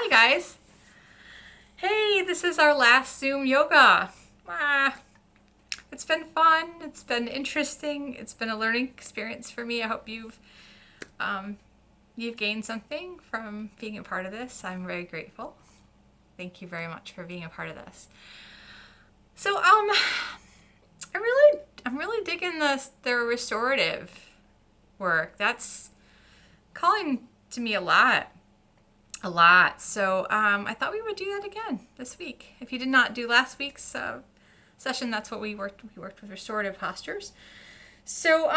Hi guys. Hey, this is our last Zoom yoga. It's been fun. It's been interesting. It's been a learning experience for me. I hope you've gained something from being a part of this. I'm very grateful. Thank you very much for being a part of this. So I'm really digging the restorative work. That's calling to me a lot. So I thought we would do that again this week. If you did not do last week's session, that's what we worked. We worked with restorative postures. So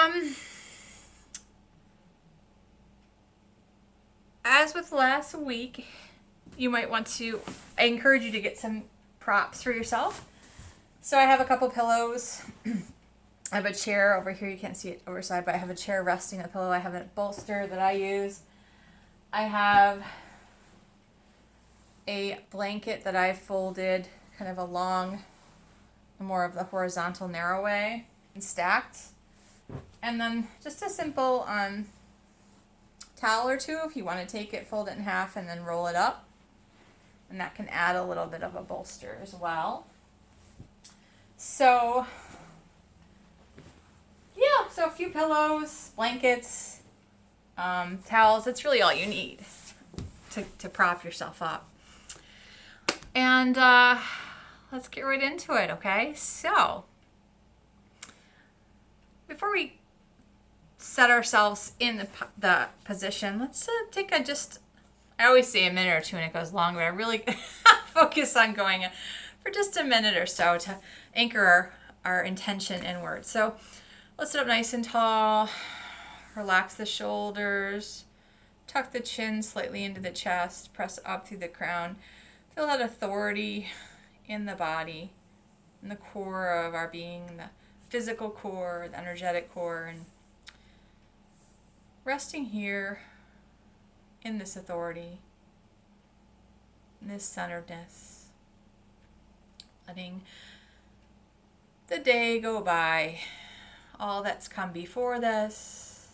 as with last week, you might want to. I encourage you to get some props for yourself. So I have a couple pillows. I have a chair over here. You can't see it overside, but I have a chair resting on the pillow. I have a bolster that I use. I have a blanket that I folded kind of along more of the horizontal narrow way and stacked. And then just a simple towel or two if you want to take it, fold it in half, and then roll it up. And that can add a little bit of a bolster as well. So, yeah, so a few pillows, blankets, towels. That's really all you need to prop yourself up. And let's get right into it, okay? So, before we set ourselves in the position, let's take I always say a minute or two and it goes long, but I really focus on going for just a minute or so to anchor our intention inward. So, let's sit up nice and tall, relax the shoulders, tuck the chin slightly into the chest, press up through the crown. Feel that authority in the body, in the core of our being, the physical core, the energetic core, and resting here in this authority, in this centeredness, letting the day go by, all that's come before this,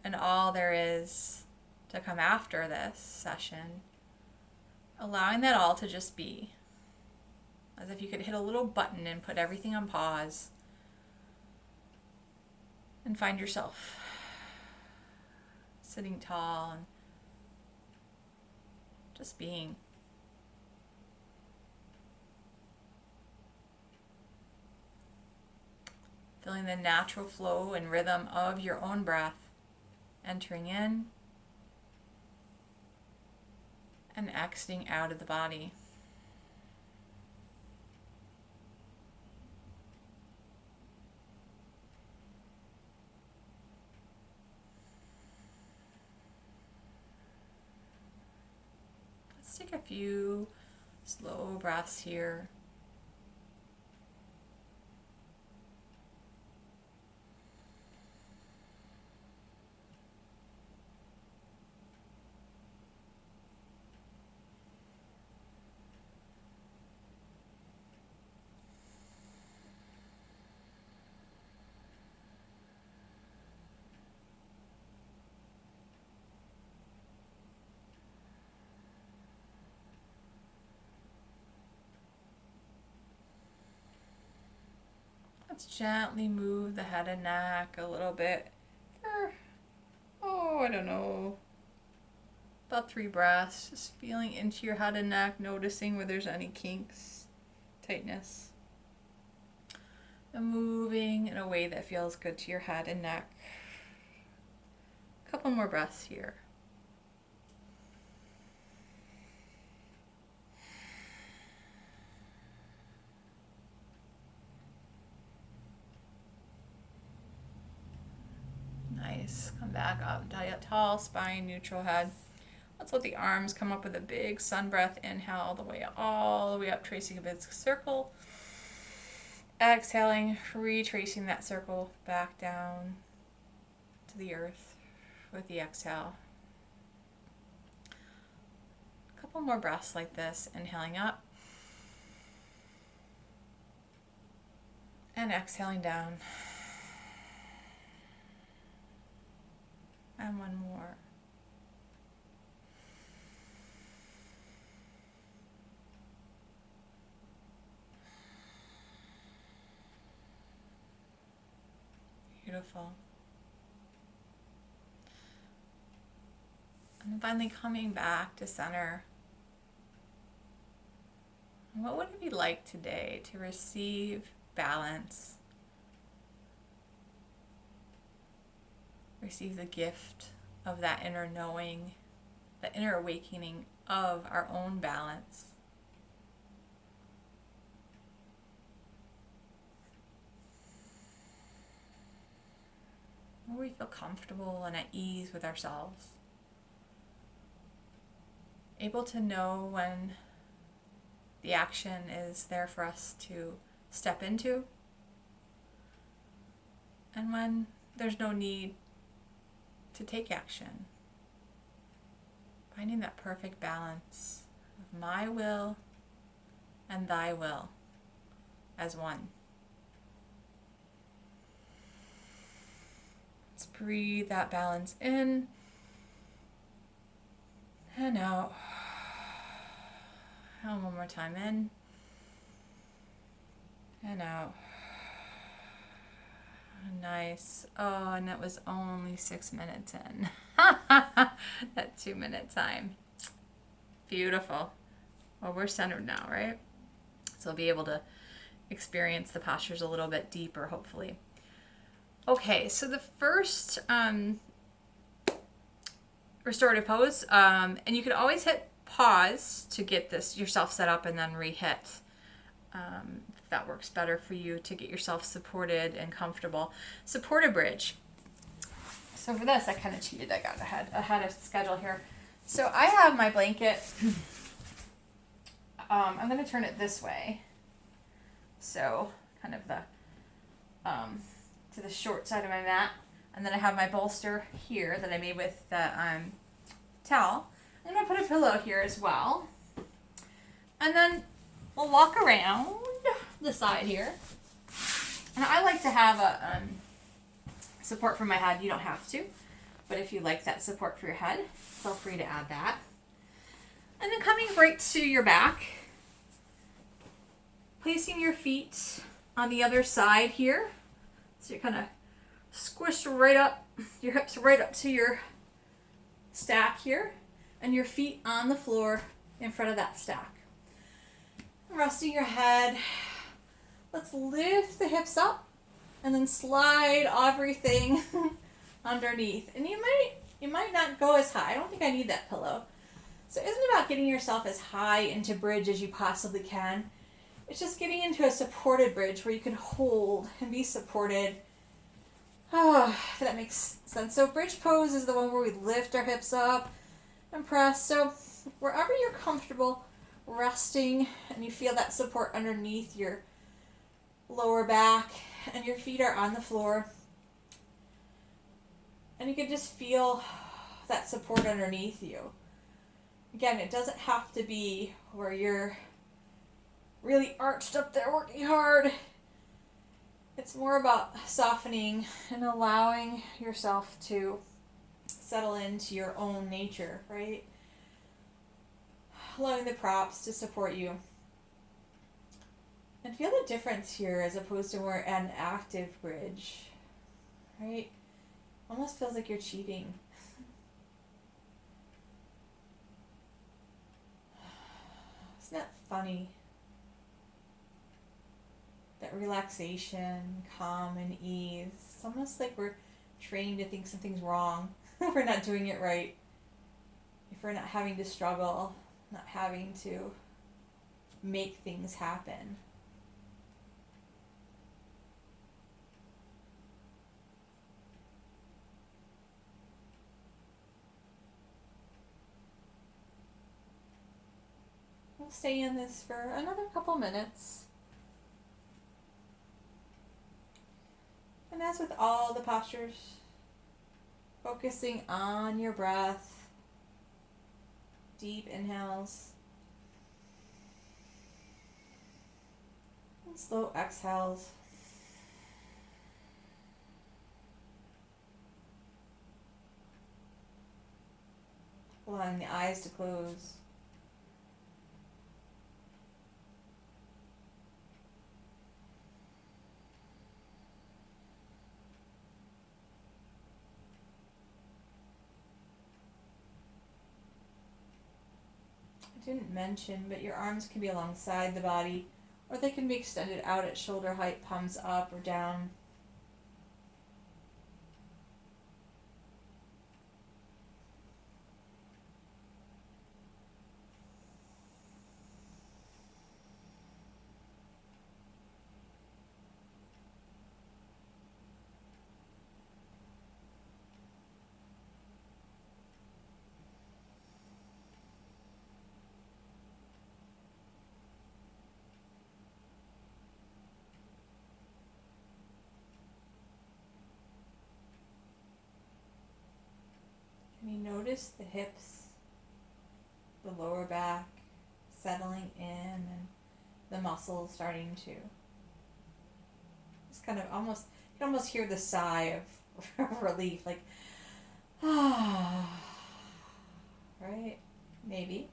and all there is to come after this session. Allowing that all to just be. As if you could hit a little button and put everything on pause. And find yourself sitting tall and just being. Feeling the natural flow and rhythm of your own breath. Entering in and exiting out of the body. Let's take a few slow breaths here. Let's gently move the head and neck a little bit for, I don't know, about 3 breaths. Just feeling into your head and neck, noticing where there's any kinks, tightness. And moving in a way that feels good to your head and neck. A couple more breaths here. Nice. Come back up. Tall spine, neutral head. Let's let the arms come up with a big sun breath. Inhale all the way up, tracing a big circle. Exhaling, retracing that circle back down to the earth with the exhale. A couple more breaths like this. Inhaling up and exhaling down. And one more. Beautiful. And finally coming back to center. What would it be like today to receive balance? Receive the gift of that inner knowing, the inner awakening of our own balance. Where we feel comfortable and at ease with ourselves. Able to know when the action is there for us to step into, and when there's no need to take action. Finding that perfect balance of my will and thy will as one. Let's breathe that balance in and out. And one more time, in and out. Nice. Oh, and it was only 6 minutes in. That 2-minute time. Beautiful. Well, we're centered now, right? So we'll be able to experience the postures a little bit deeper, hopefully. Okay, so the first restorative pose, and you can always hit pause to get this yourself set up and then re-hit. If that works better for you to get yourself supported and comfortable. Supported bridge. So for this, I kind of cheated. I got ahead of schedule here. So I have my blanket. I'm going to turn it this way. So kind of the to the short side of my mat. And then I have my bolster here that I made with the towel. I'm going to put a pillow here as well. And then we'll walk around the side here. And I like to have a support for my head. You don't have to. But if you like that support for your head, feel free to add that. And then coming right to your back. Placing your feet on the other side here. So you're kind of squished right up, your hips right up to your stack here. And your feet on the floor in front of that stack. Resting your head. Let's lift the hips up and then slide everything underneath. And you might not go as high. I don't think I need that pillow. So it isn't about getting yourself as high into bridge as you possibly can. It's just getting into a supported bridge where you can hold and be supported. Oh, if that makes sense. So bridge pose is the one where we lift our hips up and press. So wherever you're comfortable resting and you feel that support underneath your lower back and your feet are on the floor, and you can just feel that support underneath you. Again, it doesn't have to be where you're really arched up there working hard. It's more about softening and allowing yourself to settle into your own nature, right? Allowing the props to support you. And feel the difference here as opposed to more an active bridge, right? Almost feels like you're cheating. Isn't that funny? That relaxation, calm, and ease. It's almost like we're trained to think something's wrong if we're not doing it right. If we're not having to struggle, not having to make things happen. We'll stay in this for another couple minutes. And as with all the postures, focusing on your breath, deep inhales, and slow exhales. Allowing the eyes to close. I didn't mention, but your arms can be alongside the body, or they can be extended out at shoulder height, palms up or down. Can you notice the hips, the lower back settling in, and the muscles starting to just kind of almost, you can almost hear the sigh of relief, like, ah, right? Maybe.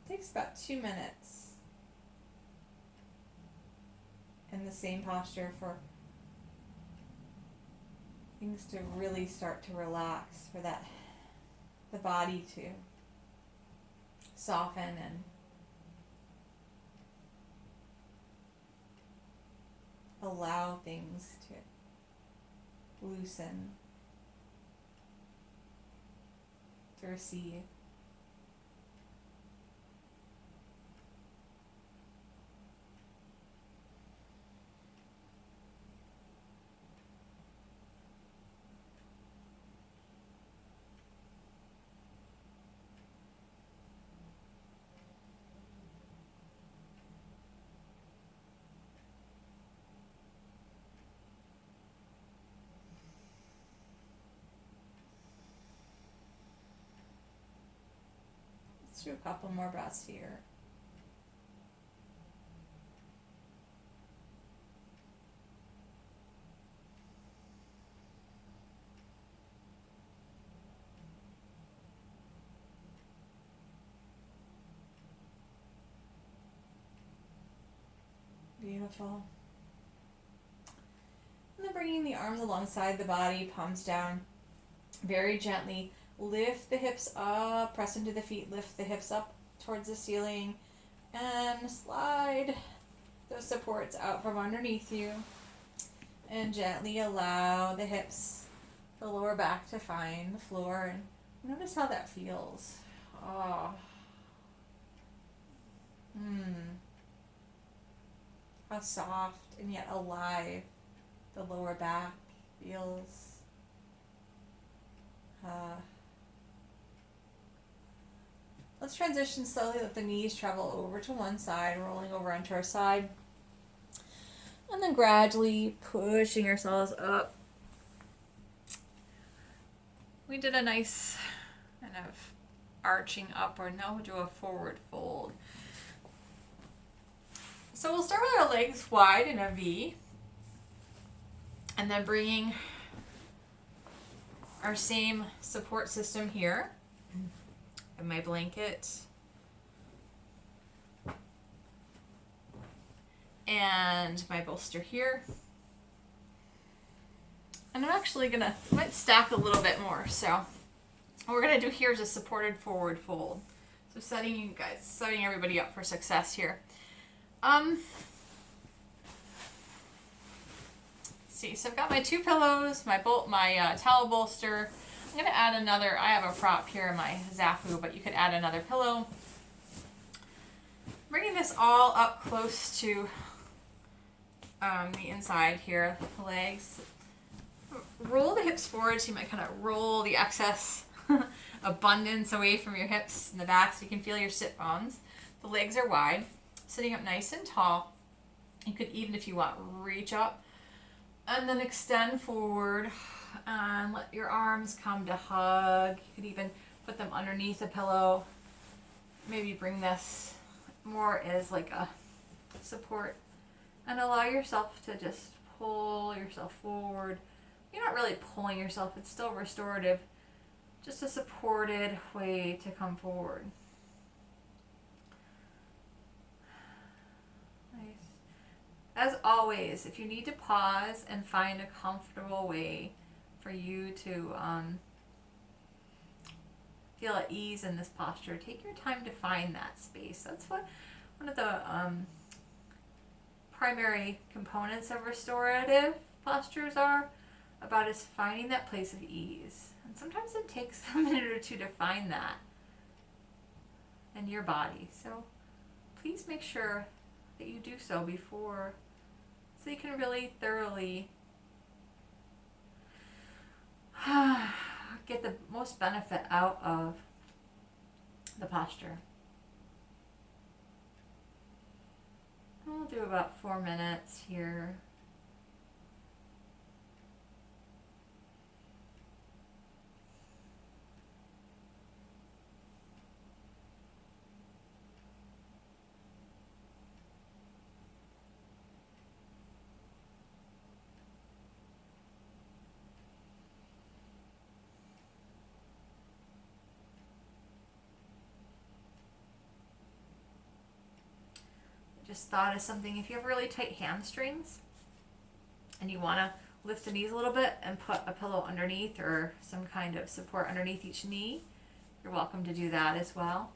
It takes about 2 minutes in the same posture for things to really start to relax, for that, the body to soften and allow things to loosen, to receive. Let's do a couple more breaths here. Beautiful. And then bringing the arms alongside the body, palms down, very gently. Lift the hips up, press into the feet, lift the hips up towards the ceiling, and slide those supports out from underneath you. And gently allow the hips, the lower back to find the floor, and notice how that feels. Oh. How soft and yet alive the lower back feels. Let's transition slowly. Let the knees travel over to one side, rolling over onto our side. And then gradually pushing ourselves up. We did a nice kind of arching upward. Now we'll do a forward fold. So we'll start with our legs wide in a V. And then bringing our same support system here. And my blanket. And my bolster here. And I'm actually might stack a little bit more. So what we're gonna do here is a supported forward fold. So setting everybody up for success here. See, so I've got my 2 pillows, my towel bolster. I'm gonna add another. I have a prop here in my Zafu, but you could add another pillow. Bringing this all up close to the inside here, the legs. Roll the hips forward, so you might kind of roll the excess abundance away from your hips and the back, so you can feel your sit bones. The legs are wide, sitting up nice and tall. You could even, if you want, reach up and then extend forward and let your arms come to hug. You could even put them underneath a pillow. Maybe bring this more as like a support and allow yourself to just pull yourself forward. You're not really pulling yourself, it's still restorative. Just a supported way to come forward. Nice. As always, if you need to pause and find a comfortable way for you to feel at ease in this posture, take your time to find that space. That's what one of the primary components of restorative postures are about, is finding that place of ease. And sometimes it takes a minute or two to find that in your body. So please make sure that you do so before, so you can really thoroughly get the most benefit out of the posture. We'll do about 4 minutes here. Just thought of something. If you have really tight hamstrings and you want to lift the knees a little bit and put a pillow underneath or some kind of support underneath each knee, you're welcome to do that as well.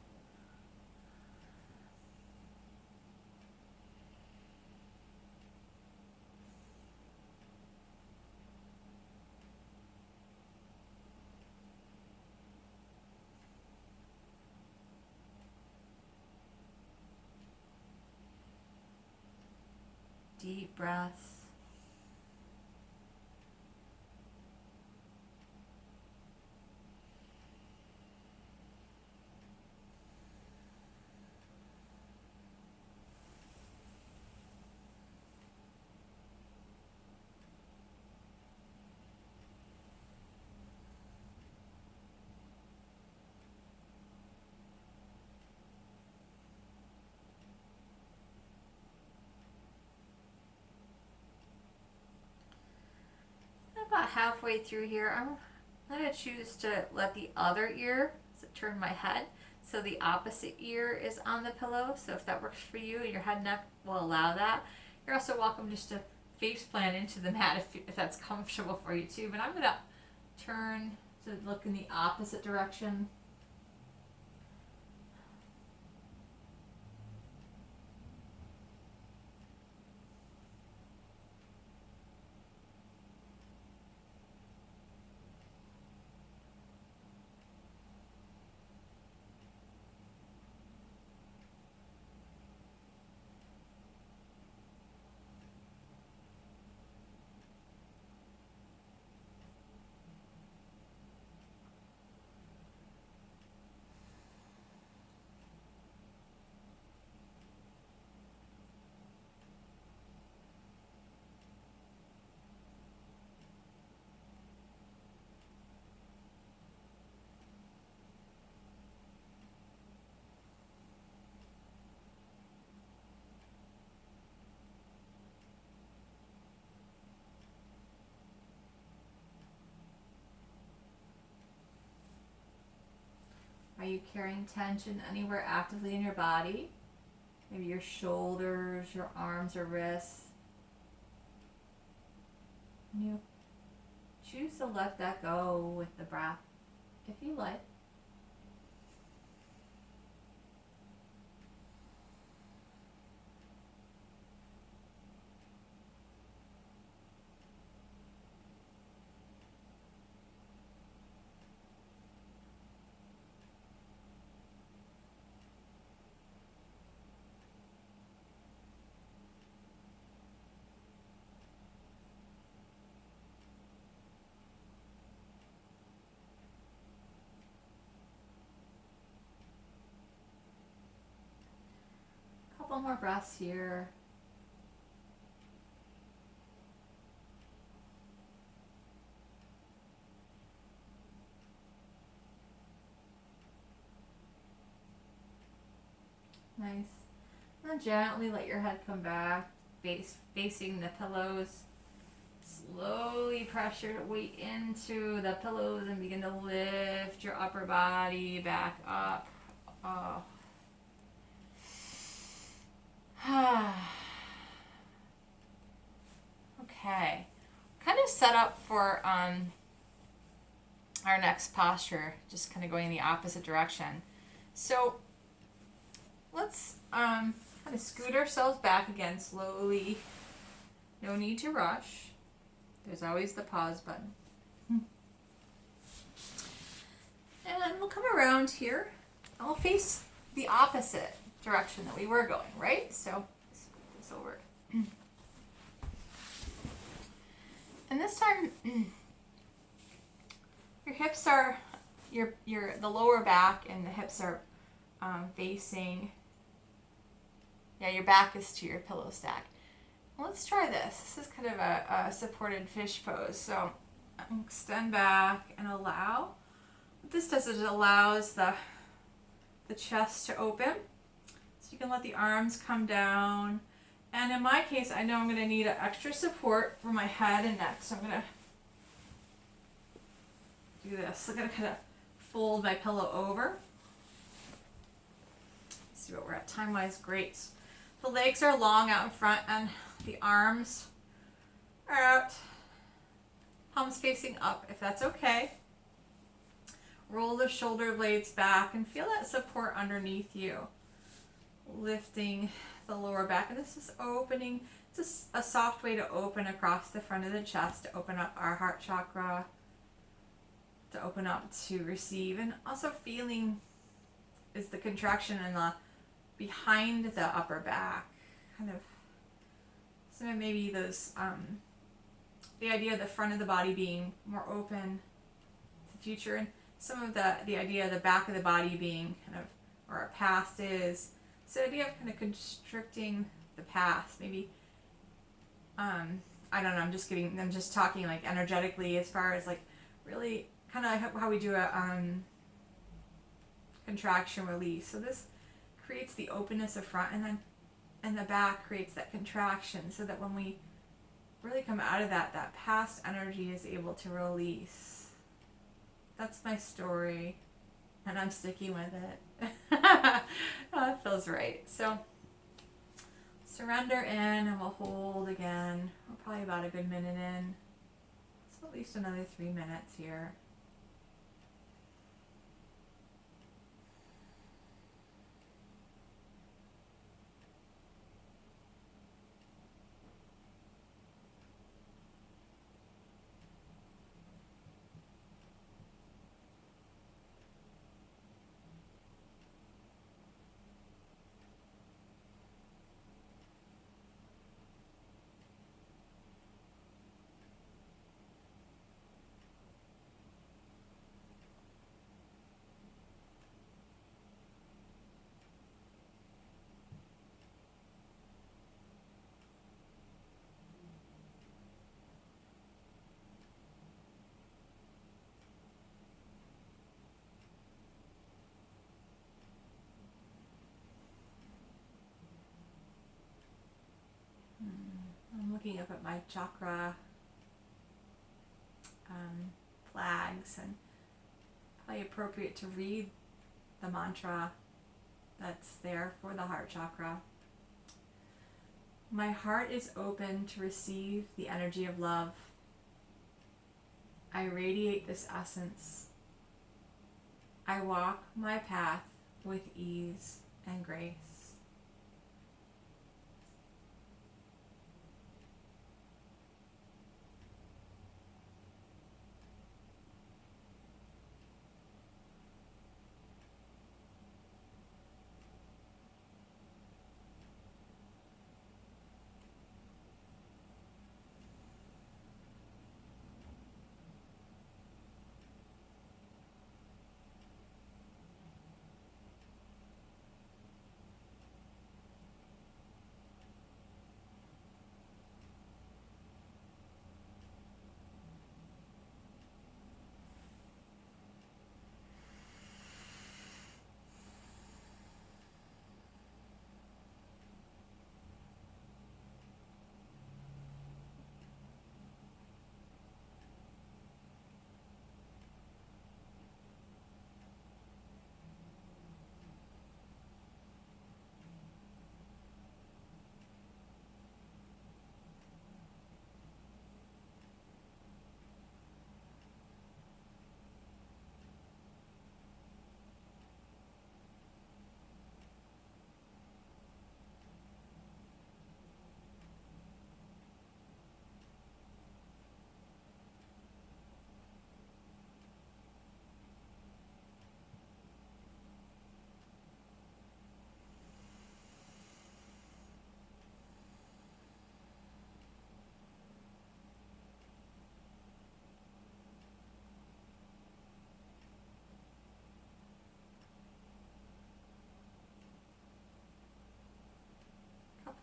Deep breaths. About halfway through here, I'm going to choose to let the other ear turn my head, so the opposite ear is on the pillow. So if that works for you, your head and neck will allow that. You're also welcome just to face plant into the mat if that's comfortable for you too. But I'm going to turn to look in the opposite direction. Are you carrying tension anywhere actively in your body? Maybe your shoulders, your arms or wrists. And you choose to let that go with the breath, if you like. Couple more breaths here. Nice. And then gently let your head come back, facing the pillows. Slowly press your weight into the pillows and begin to lift your upper body back up. Oh. Okay. Kind of set up for our next posture, just kind of going in the opposite direction. So let's kind of scoot ourselves back again slowly. No need to rush. There's always the pause button. And we'll come around here. And we'll face the opposite direction that we were going, right? So scoot this over. And this time, your hips are, the lower back and the hips are facing, your back is to your pillow stack. Let's try this. This is kind of a supported fish pose. So extend back and allow. What this does is it allows the chest to open. So you can let the arms come down. And in my case, I know I'm going to need extra support for my head and neck. So I'm going to do this. I'm going to kind of fold my pillow over. Let's see what we're at time-wise. Great. The legs are long out in front and the arms are out. Palms facing up, if that's okay. Roll the shoulder blades back and feel that support underneath you. Lifting the lower back, and this is opening. It's a soft way to open across the front of the chest, to open up our heart chakra, to open up to receive, and also feeling is the contraction in the behind the upper back, kind of. So maybe those the idea of the front of the body being more open to the future, and some of the idea of the back of the body being kind of where our past is. So the idea of kind of constricting the past, maybe, I don't know, I'm just talking like energetically as far as like really kind of how we do a contraction release. So this creates the openness of front, and the back creates that contraction, so that when we really come out of that past energy is able to release. That's my story, and I'm sticking with it. Oh, it feels right. So surrender in, and we'll hold again. We're probably about a good minute in. So at least another 3 minutes here. I'm looking up at my chakra flags, and probably appropriate to read the mantra that's there for the heart chakra. My heart is open to receive the energy of love. I radiate this essence. I walk my path with ease and grace.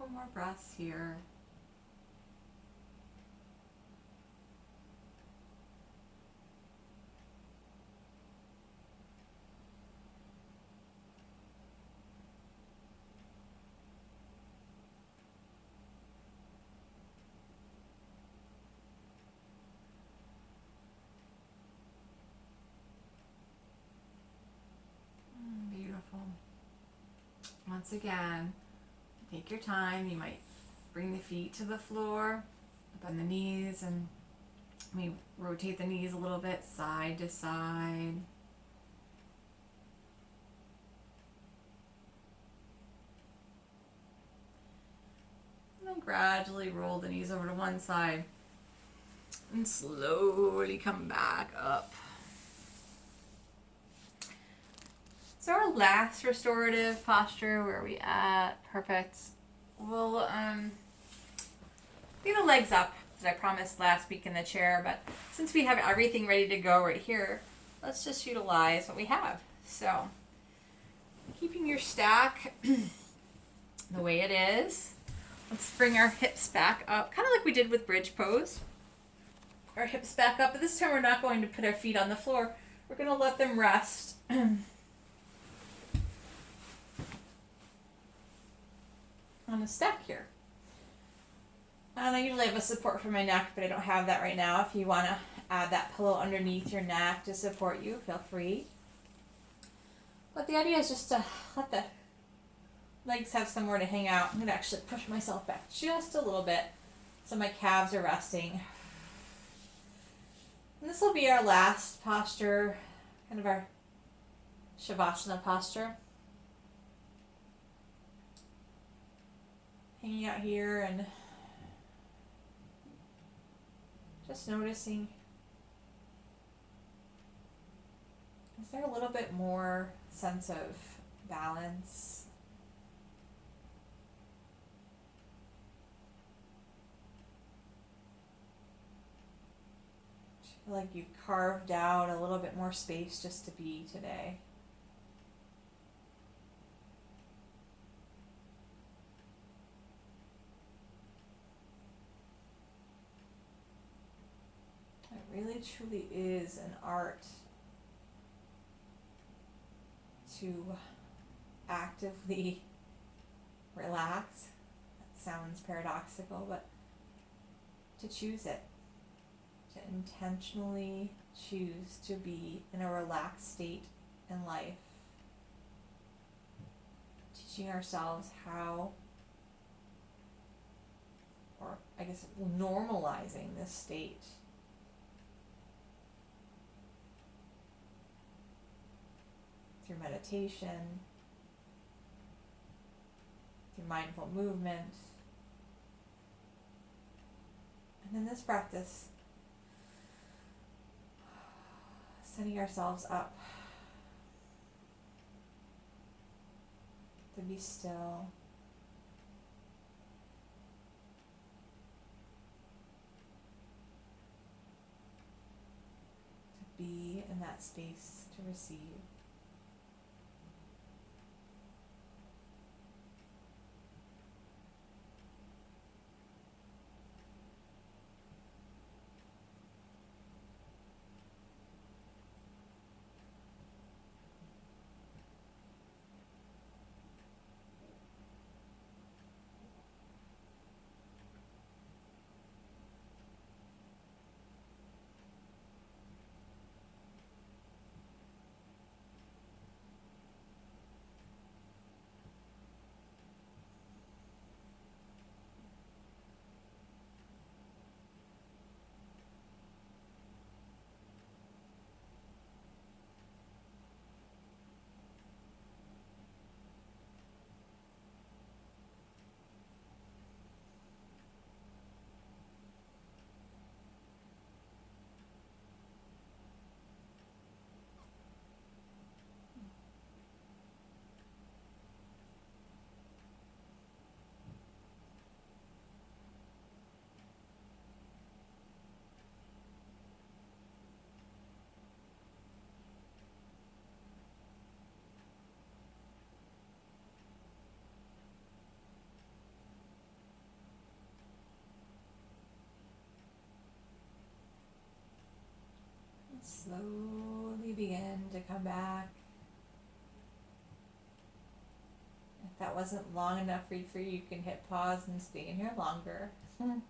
Couple more breaths here. Beautiful. Once again, take your time. You might bring the feet to the floor, bend the knees, and maybe rotate the knees a little bit, side to side. And then gradually roll the knees over to one side and slowly come back up. So our last restorative posture, where are we at? Perfect. We'll leave the legs up, as I promised last week in the chair, but since we have everything ready to go right here, let's just utilize what we have. So, keeping your stack the way it is, let's bring our hips back up, kind of like we did with bridge pose. Our hips back up, but this time we're not going to put our feet on the floor. We're going to let them rest. On a stack here. And I usually have a support for my neck, but I don't have that right now. If you want to add that pillow underneath your neck to support you, feel free. But the idea is just to let the legs have somewhere to hang out. I'm going to actually push myself back just a little bit so my calves are resting. And this will be our last posture, kind of our Shavasana posture. Hanging out here and just noticing, is there a little bit more sense of balance? Do you feel like you've carved out a little bit more space just to be today? It really truly is an art to actively relax. That sounds paradoxical, but to choose it, to intentionally choose to be in a relaxed state in life. Teaching ourselves how, or I guess normalizing this state. Through meditation, through mindful movement. And in this practice, setting ourselves up to be still, to be in that space to receive. to come back. If that wasn't long enough for you, you can hit pause and stay in here longer. We'll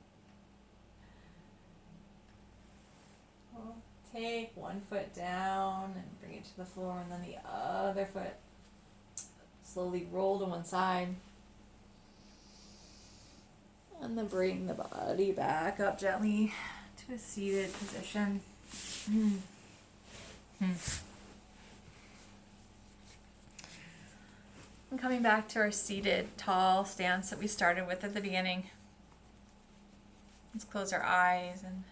take one foot down and bring it to the floor, and then the other foot slowly roll to one side. And then bring the body back up gently to a seated position. And coming back to our seated tall stance that we started with at the beginning. Let's close our eyes and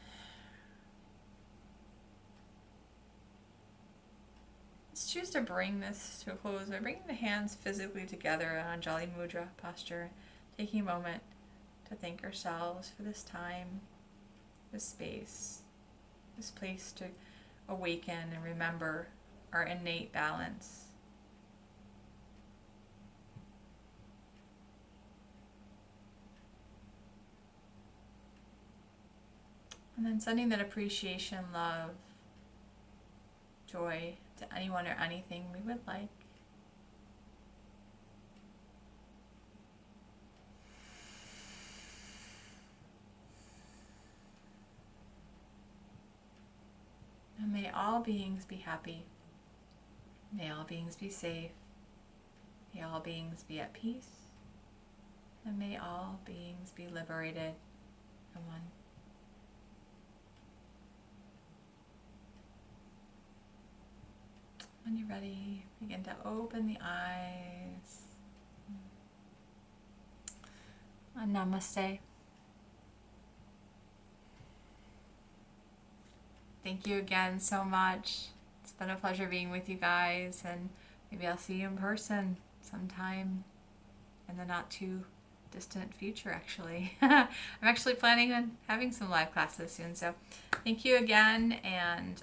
let's choose to bring this to a close by bringing the hands physically together in Anjali Mudra posture, taking a moment to thank ourselves for this time, this space, this place to awaken and remember our innate balance. And then sending that appreciation, love, joy to anyone or anything we would like. And may all beings be happy. May all beings be safe. May all beings be at peace. And may all beings be liberated and one. When you're ready, begin to open the eyes. And namaste. Thank you again so much. It's been a pleasure being with you guys, and maybe I'll see you in person sometime in the not too distant future, actually. I'm actually planning on having some live classes soon, so thank you again, and